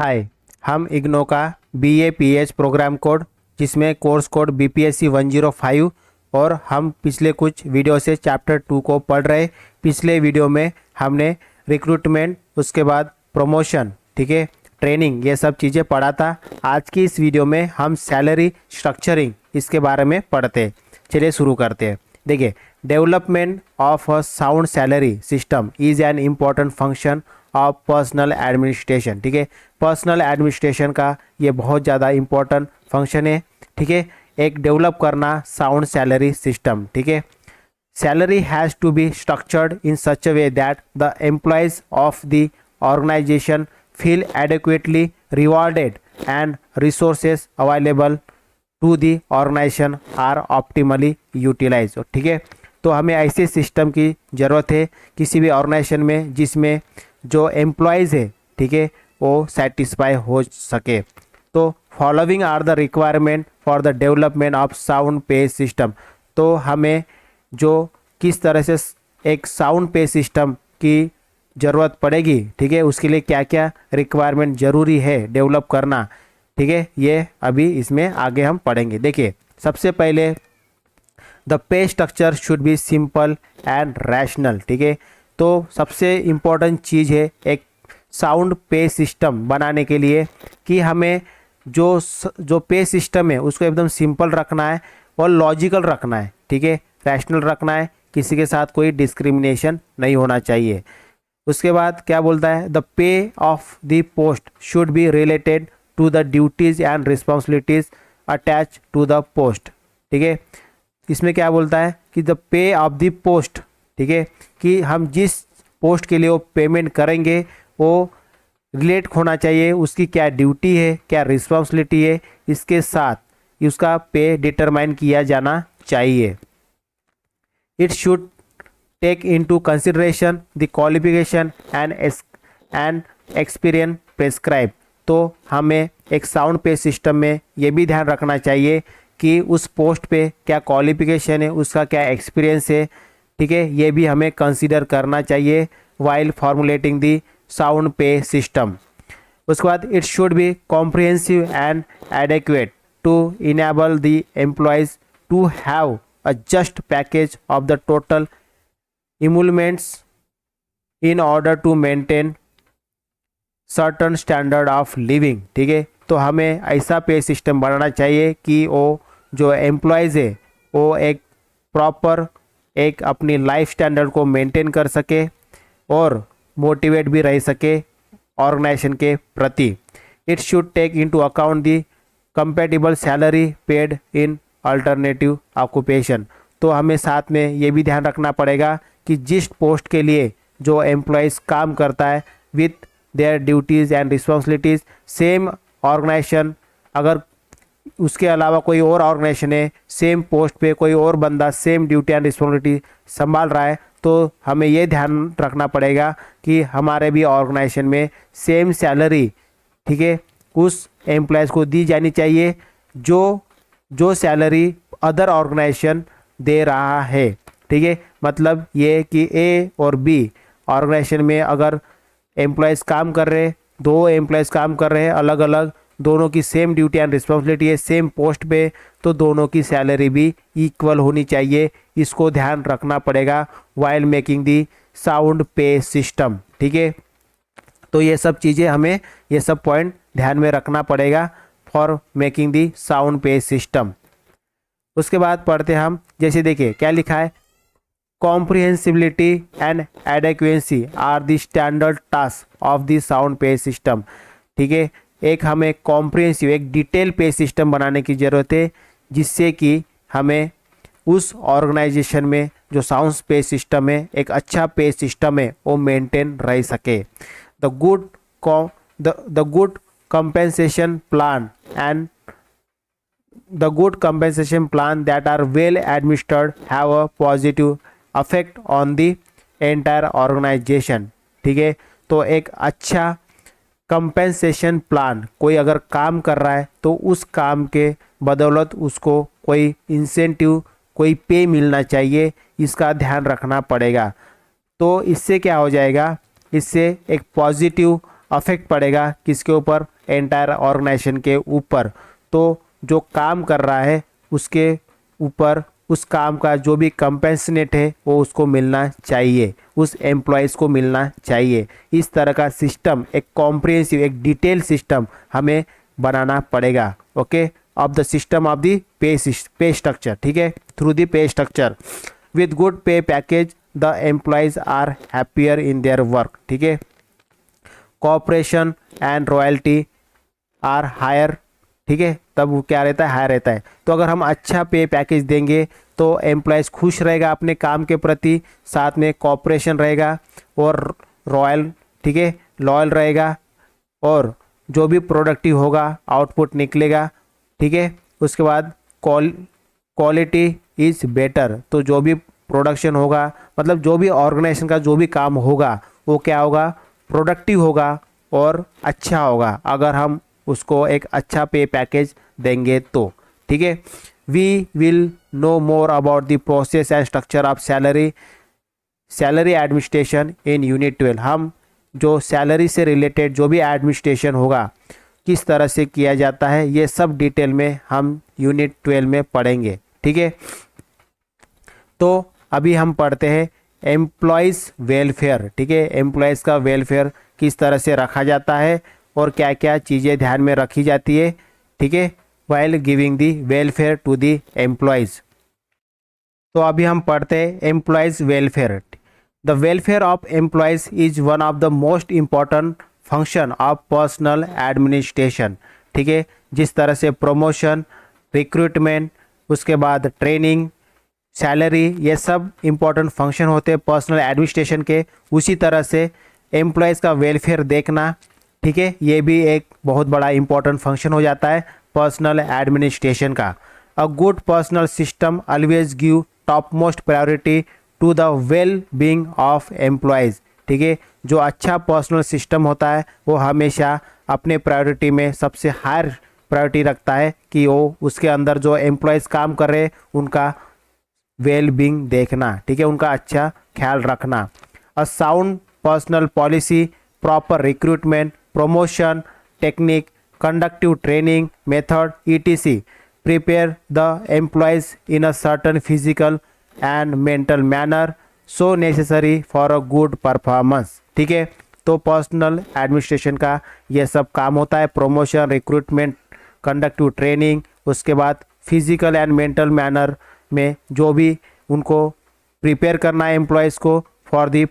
हाय। हम इग्नो का BA/PH program code, जिसमें कोर्स कोड BPSC 105, और हम पिछले कुछ वीडियो से चैप्टर 2 को पढ़ रहे। पिछले वीडियो में हमने रिक्रूटमेंट, उसके बाद प्रमोशन, ठीक है, ट्रेनिंग, ये सब चीज़ें पढ़ा था। आज की इस वीडियो में हम सैलरी स्ट्रक्चरिंग इसके बारे में पढ़ते हैं। चलिए शुरू करते हैं। देखिए, development of a sound salary system is an important function of personal administration. ठीक है, पर्सनल एडमिनिस्ट्रेशन का ये बहुत ज़्यादा इम्पोर्टेंट फंक्शन है। ठीक है, एक डेवलप करना साउंड सैलरी सिस्टम। ठीक है, salary has to be structured in such a way that the employees of the organisation feel adequately rewarded and resources available to the organisation are optimally utilise. ठीक है, तो हमें ऐसे system की ज़रूरत है किसी भी ऑर्गेनाइजेशन में जिसमें जो एम्प्लॉयज़ है, ठीक है, वो सेटिस्फाई हो सके। तो following are the requirement for the development of sound pay system. तो हमें जो किस तरह से एक साउंड पे सिस्टम की ज़रूरत पड़ेगी, ठीक है, उसके लिए क्या क्या रिक्वायरमेंट ज़रूरी है डेवलप करना, ठीक है, ये अभी इसमें आगे हम पढ़ेंगे। देखिए, सबसे पहले the pay structure should be simple and rational. ठीक है, तो सबसे इम्पोर्टेंट चीज़ है एक साउंड पे सिस्टम बनाने के लिए कि हमें जो पे सिस्टम है उसको एकदम सिंपल रखना है और लॉजिकल रखना है। ठीक है, रैशनल रखना है, किसी के साथ कोई डिस्क्रिमिनेशन नहीं होना चाहिए। उसके बाद क्या बोलता है, the pay of the post should be related to the duties and responsibilities attach to the post. ठीक है, इसमें क्या बोलता है कि the pay of the post, ठीक है, कि हम जिस पोस्ट के लिए वो पेमेंट करेंगे वो रिलेट होना चाहिए, उसकी क्या ड्यूटी है, क्या रिस्पॉन्सिबिलिटी है, इसके साथ उसका पे डिटरमाइन किया जाना चाहिए। It should take into consideration the qualification and experience prescribe. तो हमें एक साउंड पे सिस्टम में ये भी ध्यान रखना चाहिए कि उस पोस्ट पे क्या क्वालिफिकेशन है, उसका क्या एक्सपीरियंस है, ठीक है, ये भी हमें कंसीडर करना चाहिए while formulating the sound pay system. उसके बाद it should be comprehensive and adequate to enable the employees to have a just package of the total emoluments in order to maintain certain standard of living। ठीक है, तो हमें ऐसा पे system बनाना चाहिए कि वो जो एम्प्लॉयज़ है वो एक प्रॉपर एक अपनी लाइफ स्टैंडर्ड को मेंटेन कर सके और मोटिवेट भी रह सके ऑर्गेनाइजेशन के प्रति। It should take into account the compatible salary paid in alternative occupation. तो हमें साथ में ये भी ध्यान रखना पड़ेगा कि जिस पोस्ट के लिए जो एम्प्लॉयज़ काम करता है with their duties and responsibilities, same organisation, अगर उसके अलावा कोई और ऑर्गेनाइजेशन है, सेम पोस्ट पे कोई और बंदा सेम ड्यूटी एंड रिस्पॉन्सिबिलिटी संभाल रहा है, तो हमें ये ध्यान रखना पड़ेगा कि हमारे भी ऑर्गेनाइजेशन में सेम सैलरी, ठीक है, उस एम्प्लॉयज़ को दी जानी चाहिए जो सैलरी अदर ऑर्गेनाइजेशन दे रहा है। ठीक है, मतलब ये कि ए और बी ऑर्गेनाइजेशन में अगर एम्प्लॉयज़ काम कर रहे हैं, दो एम्प्लॉयज़ काम कर रहे हैं अलग अलग, दोनों की सेम ड्यूटी एंड रिस्पॉन्सिबिलिटी है सेम पोस्ट पे, तो दोनों की सैलरी भी इक्वल होनी चाहिए। इसको ध्यान रखना पड़ेगा while making the sound pay system. ठीक है, तो ये सब चीज़ें हमें ये सब पॉइंट ध्यान में रखना पड़ेगा for making the sound pay system. उसके बाद पढ़ते हम, जैसे देखिए क्या लिखा है, comprehensibility and adequacy are the standard task of the sound pay system। ठीक है, एक हमें कॉम्प्रिहेंसिव एक डिटेल पे सिस्टम बनाने की ज़रूरत है जिससे कि हमें उस ऑर्गेनाइजेशन में जो साउंड पे सिस्टम है, एक अच्छा पे सिस्टम है, वो मेंटेन रह सके। The good compensation plan and the good compensation plan that are well administered have a positive effect on the entire organization। ठीक है, तो एक अच्छा कंपेंसेशन प्लान, कोई अगर काम कर रहा है तो उस काम के बदौलत उसको कोई इंसेंटिव, कोई पे मिलना चाहिए, इसका ध्यान रखना पड़ेगा। तो इससे क्या हो जाएगा, इससे एक पॉजिटिव अफेक्ट पड़ेगा किसके ऊपर, एंटायर ऑर्गेनाइजेशन के ऊपर। तो जो काम कर रहा है उसके ऊपर उस काम का जो भी कंपेंसेट है वो उसको मिलना चाहिए, उस एम्प्लॉयज़ को मिलना चाहिए। इस तरह का सिस्टम, एक कॉम्प्रिहेंसिव, एक डिटेल सिस्टम हमें बनाना पड़ेगा। Okay, of the system of the pay structure, ठीक है, through the pay structure with good pay package the employees are happier in their work, ठीक है। Cooperation and royalty are higher, ठीक है, तब वो क्या रहता है, हायर रहता है। तो अगर हम अच्छा पे पैकेज देंगे तो एम्प्लॉयज़ खुश रहेगा अपने काम के प्रति, साथ में कॉपरेशन रहेगा और रॉयल, ठीक है, लॉयल रहेगा, और जो भी प्रोडक्टिव होगा आउटपुट निकलेगा, ठीक है। उसके बाद क्वालिटी इज़ बेटर, तो जो भी प्रोडक्शन होगा, मतलब जो भी ऑर्गेनाइजेशन का जो भी काम होगा वो क्या होगा, प्रोडक्टिव होगा और अच्छा होगा, अगर हम उसको एक अच्छा पे पैकेज देंगे तो, ठीक है। We will know more about the process and structure of salary administration in unit 12। हम जो सैलरी से रिलेटेड जो भी एडमिनिस्ट्रेशन होगा किस तरह से किया जाता है, ये सब डिटेल में हम यूनिट 12 में पढ़ेंगे, ठीक है। तो अभी हम पढ़ते हैं एम्प्लॉयज़ वेलफेयर, ठीक है, एम्प्लॉयज़ का वेलफेयर किस तरह से रखा जाता है और क्या क्या चीज़ें ध्यान में रखी जाती है, ठीक है, while giving the welfare to the employees. तो अभी हम पढ़ते हैं employees welfare. The welfare of employees is one of the most important function of personal administration, ठीक है। जिस तरह से प्रमोशन, रिक्रूटमेंट, उसके बाद ट्रेनिंग, सैलरी, ये सब इम्पॉर्टेंट फंक्शन होते हैं पर्सनल एडमिनिस्ट्रेशन के, उसी तरह से एम्प्लॉयज़ का वेलफेयर देखना, ठीक है, ये भी एक बहुत बड़ा इम्पॉर्टेंट फंक्शन हो जाता है पर्सनल एडमिनिस्ट्रेशन का। A good personnel system always give top most priority to the well being of employees, ठीक है। जो अच्छा पर्सनल सिस्टम होता है वो हमेशा अपने प्रायोरिटी में सबसे हायर प्रायोरिटी रखता है कि वो उसके अंदर जो एम्प्लॉयज़ काम कर रहे हैं उनका वेल बीइंग देखना, ठीक है, उनका अच्छा ख्याल रखना। A sound personal policy, proper recruitment, promotion technique, conductive training method, etc. prepare the employees in a certain physical and mental manner so necessary for a good performance, ठीक है। तो पर्सनल एडमिनिस्ट्रेशन का ये सब काम होता है, प्रमोशन, रिक्रूटमेंट, कंडक्टिव ट्रेनिंग, उसके बाद फिजिकल एंड मेंटल मैनर में जो भी उनको प्रिपेयर करना है एम्प्लॉयज़ को for the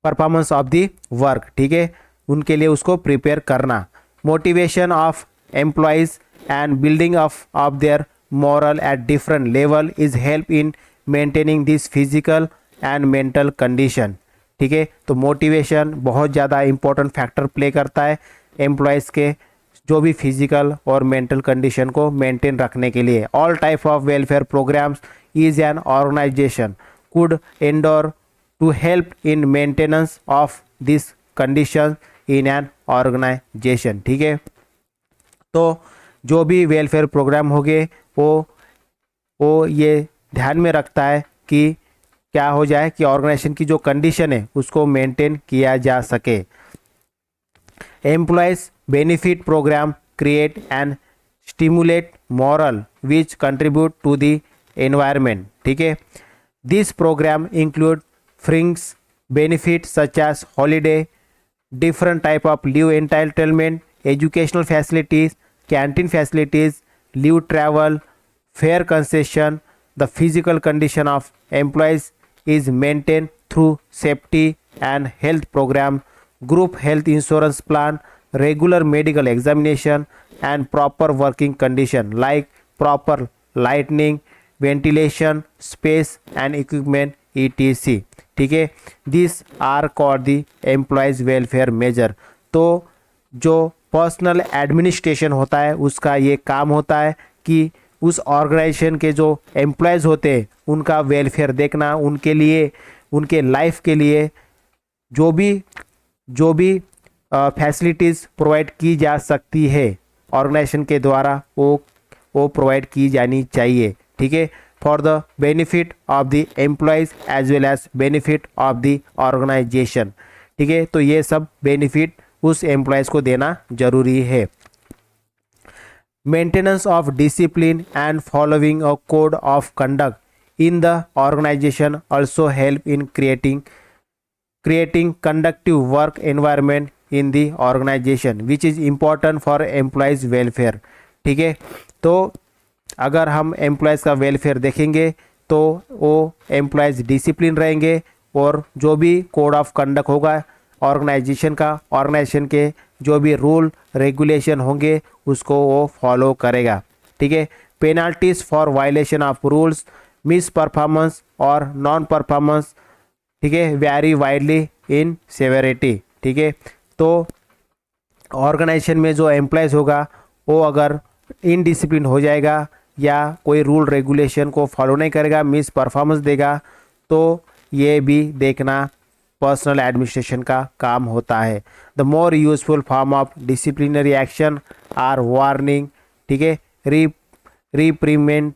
performance of the work, ठीक है, उनके लिए उसको प्रिपेयर करना। Motivation of employees and building of their moral at different level is help in maintaining this physical and mental condition, ठीक है। तो मोटिवेशन बहुत ज़्यादा इंपॉर्टेंट फैक्टर प्ले करता है एम्प्लॉयज़ के जो भी फिजिकल और मेंटल कंडीशन को मेंटेन रखने के लिए। All type of welfare programmes is an organisation could endeavour to help in maintenance of this condition in an organization, ठीक है। तो जो भी वेलफेयर प्रोग्राम होंगे वो ये ध्यान में रखता है कि क्या हो जाए कि ऑर्गेनाइजेशन की जो कंडीशन है उसको मेंटेन किया जा सके। Employees benefit programme create and stimulate morale which contribute to the environment, ठीक है। This programme include fringe benefits such as holiday, different type of leave entitlement, educational facilities, canteen facilities, leave travel, fare concession. The physical condition of employees is maintained through safety and health program, group health insurance plan, regular medical examination, and proper working condition like proper lighting, ventilation, space and equipment, etc, ठीक है। This are called the employees welfare measure. तो जो personal administration होता है उसका ये काम होता है कि उस ऑर्गेनाइजेशन के जो एम्प्लॉयज़ होते हैं उनका वेलफेयर देखना, उनके लिए, उनके लाइफ के लिए जो भी फैसिलिटीज़ प्रोवाइड की जा सकती है ऑर्गेनाइजेशन के द्वारा वो प्रोवाइड की जानी चाहिए, ठीक है, for the benefit of the employees as well as benefit of the organization, ठीक है, तो ये सब बेनिफिट उस एम्प्लॉयज़ को देना जरूरी है। Maintenance of discipline and following a code of conduct in the organisation also help in creating conductive work environment in the organization which is important for employees welfare। ठीक है, तो अगर हम एम्प्लॉयज़ का वेलफेयर देखेंगे तो वो एम्प्लॉयज़ डिसिप्लिन रहेंगे और जो भी कोड ऑफ कंडक्ट होगा ऑर्गेनाइजेशन के जो भी रूल रेगुलेशन होंगे उसको वो फॉलो करेगा। ठीक है, penalties for violation of rules, miss performance और नॉन परफॉर्मेंस, ठीक है, वेरी वाइडली इन सेवेरिटी। ठीक है, तो ऑर्गेनाइजेशन में जो एम्प्लॉयज़ होगा वो अगर इनडिसिप्लिन हो जाएगा या कोई रूल रेगुलेशन को फॉलो नहीं करेगा, मिस परफॉर्मेंस देगा, तो ये भी देखना पर्सनल एडमिनिस्ट्रेशन का काम होता है। The more useful form of disciplinary action are warning, ठीक है, reprimand,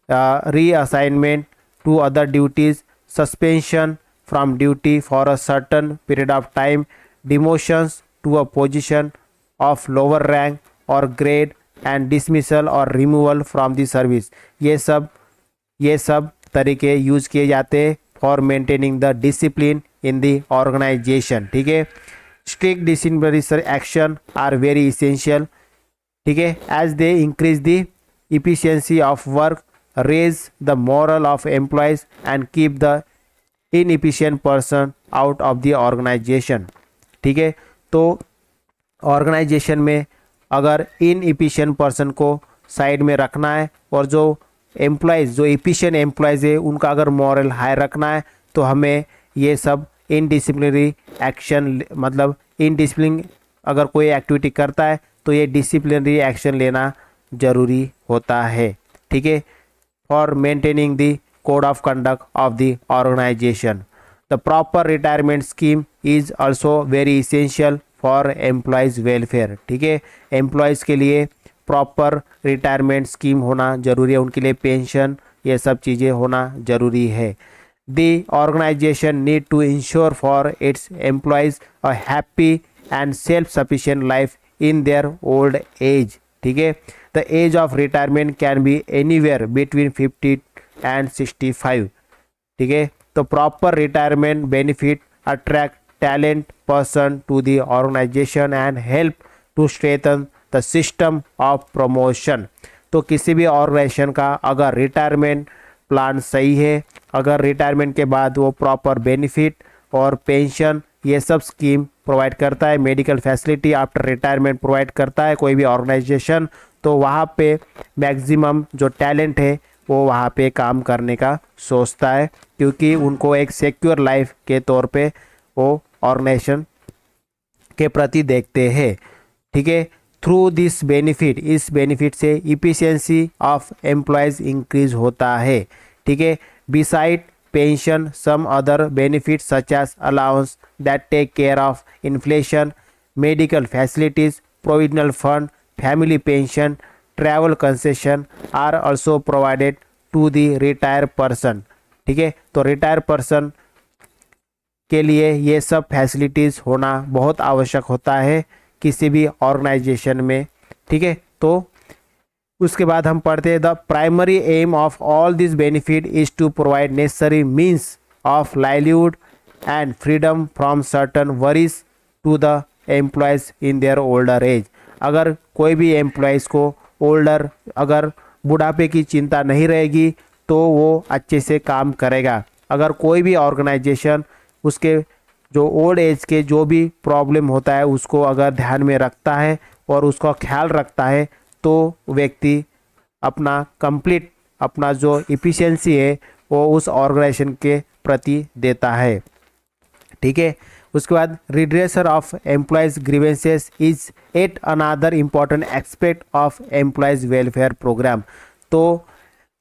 reassignment to other duties, suspension from duty for a certain period of time, demotions to a position of lower rank और grade and dismissal और removal from the service. ये सब तरीके use किए जाते हैं for maintaining the discipline in the organisation. ठीक है, strict disciplinary action are very essential, ठीक है, as they increase the efficiency of work, raise the morale of employees and keep the inefficient person out of the organization। ठीक है, तो organisation में अगर inefficient person को साइड में रखना है और जो एम्प्लॉयज़ जो एफिशिएंट एम्प्लॉयज़ है उनका अगर मॉरल हाई रखना है तो हमें ये सब इनडिसिप्लिनरी एक्शन, मतलब इनडिसिप्लिन अगर कोई एक्टिविटी करता है तो ये डिसिप्लिनरी एक्शन लेना जरूरी होता है। ठीक है, for maintaining the code of conduct of the organisation. The proper retirement scheme is also very essential for employees welfare. ठीक है, एम्प्लॉयज़ के लिए प्रॉपर रिटायरमेंट स्कीम होना जरूरी है, उनके लिए पेंशन ये सब चीज़ें होना जरूरी है। The organization need to ensure for its employees a happy and self sufficient life in their old age. ठीक है, the age of retirement can be anywhere between 50 and 65। ठीक है, तो proper retirement benefit attract talent person to the organization and help to strengthen the system of promotion. तो किसी भी organisation का अगर रिटायरमेंट प्लान सही है, अगर रिटायरमेंट के बाद वो प्रॉपर बेनिफिट और पेंशन ये सब स्कीम प्रोवाइड करता है, medical facility after retirement provide करता है कोई भी ऑर्गेनाइजेशन, तो वहाँ पे मैक्सिमम जो टैलेंट है वो वहाँ पे काम करने का सोचता है, क्योंकि उनको एक सिक्योर लाइफ के तौर पे वो ऑर्गेनाइजेशन के प्रति देखते हैं। ठीक है, थ्रू दिस बेनिफिट, इस बेनिफिट से इफिशिएंसी ऑफ एम्प्लॉयज़ इंक्रीज होता है। ठीक है, beside pension, some other benefits such as allowance that take care of inflation, medical facilities, provisional fund, family pension, travel concession are also provided to the retired person। ठीक है, तो retire person के लिए ये सब फैसिलिटीज़ होना बहुत आवश्यक होता है किसी भी ऑर्गेनाइजेशन में। ठीक है, तो उसके बाद हम पढ़ते हैं the primary aim of all this benefit is to provide necessary means of livelihood and freedom from certain worries to the employees in their older age. अगर कोई भी एम्प्लॉयज़ को अगर बुढ़ापे की चिंता नहीं रहेगी तो वो अच्छे से काम करेगा। अगर कोई भी ऑर्गेनाइजेशन उसके जो ओल्ड एज के जो भी प्रॉब्लम होता है उसको अगर ध्यान में रखता है और उसका ख्याल रखता है तो व्यक्ति अपना जो इफिशिएंसी है वो उस ऑर्गेनाइजेशन के प्रति देता है। ठीक है, उसके बाद redressal of employees grievances is at another important aspect of employees welfare programme. तो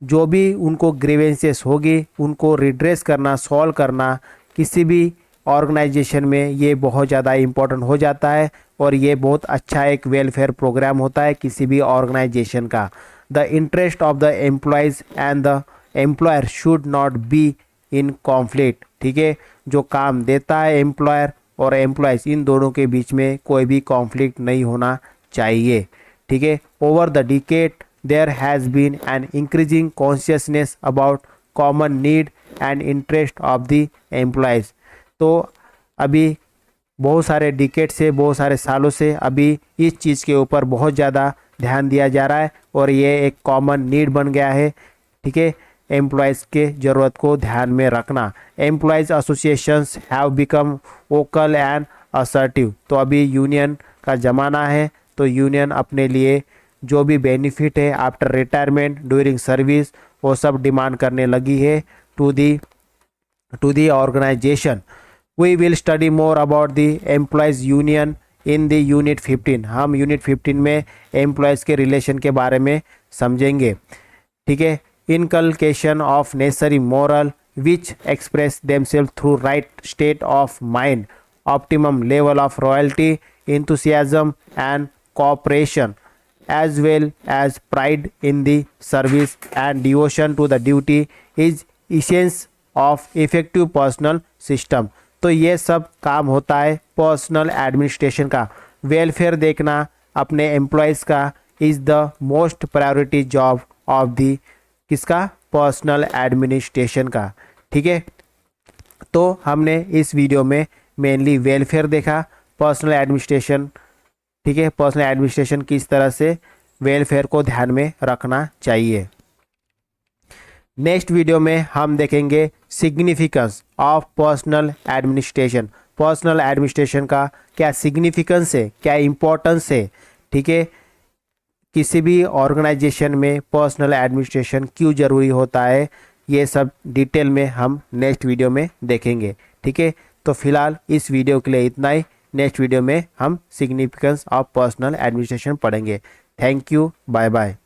जो भी उनको ग्रीवेंसेस होगी उनको रिड्रेस करना, सॉल्व करना किसी भी ऑर्गेनाइजेशन में ये बहुत ज़्यादा इम्पोर्टेंट हो जाता है और ये बहुत अच्छा एक वेलफेयर प्रोग्राम होता है किसी भी ऑर्गेनाइजेशन का। The interest of the employees and the employer should not be in conflict. ठीक है, जो काम देता है एम्प्लॉयर और एम्प्लॉयज़ इन दोनों के बीच में कोई भी कॉन्फ्लिक्ट नहीं होना चाहिए। ठीक है, over the decade there has been an increasing consciousness about common need and interest of the employees. तो अभी बहुत सारे डिकेड से, बहुत सारे सालों से अभी इस चीज़ के ऊपर बहुत ज़्यादा ध्यान दिया जा रहा है और ये एक कॉमन नीड बन गया है। ठीक है, एम्प्लॉयज़ के ज़रूरत को ध्यान में रखना। Employees associations have become vocal and assertive. तो अभी यूनियन का ज़माना है, तो यूनियन अपने लिए जो भी बेनिफिट है आफ्टर रिटायरमेंट, ड्यूरिंग सर्विस, वो सब डिमांड करने लगी है to the organization. We will study more about the employees union in the unit 15। हम यूनिट 15 में एम्प्लॉयज़ के रिलेशन के बारे में समझेंगे। ठीक है, inculcation of necessary moral which express themselves through right state of mind, optimum level of loyalty, enthusiasm and cooperation, as well as pride in the service and devotion to the duty is essence of effective personal system। तो ये सब काम होता है personnel administration का। Welfare देखना अपने employees का is the most priority job of the किसका, पर्सनल एडमिनिस्ट्रेशन का। ठीक है, तो हमने इस वीडियो में मेनली वेलफेयर देखा, पर्सनल एडमिनिस्ट्रेशन। ठीक है, पर्सनल एडमिनिस्ट्रेशन किस तरह से वेलफेयर को ध्यान में रखना चाहिए। नेक्स्ट वीडियो में हम देखेंगे significance of personal administration. Personal administration का क्या सिग्निफिकेंस है, क्या इम्पोर्टेंस है। ठीक है, किसी भी ऑर्गेनाइजेशन में पर्सनल एडमिनिस्ट्रेशन क्यों ज़रूरी होता है, ये सब डिटेल में हम नेक्स्ट वीडियो में देखेंगे। ठीक है, तो फिलहाल इस वीडियो के लिए इतना ही। नेक्स्ट वीडियो में हम सिग्निफिकेंस ऑफ पर्सनल एडमिनिस्ट्रेशन पढ़ेंगे। Thank you, bye bye.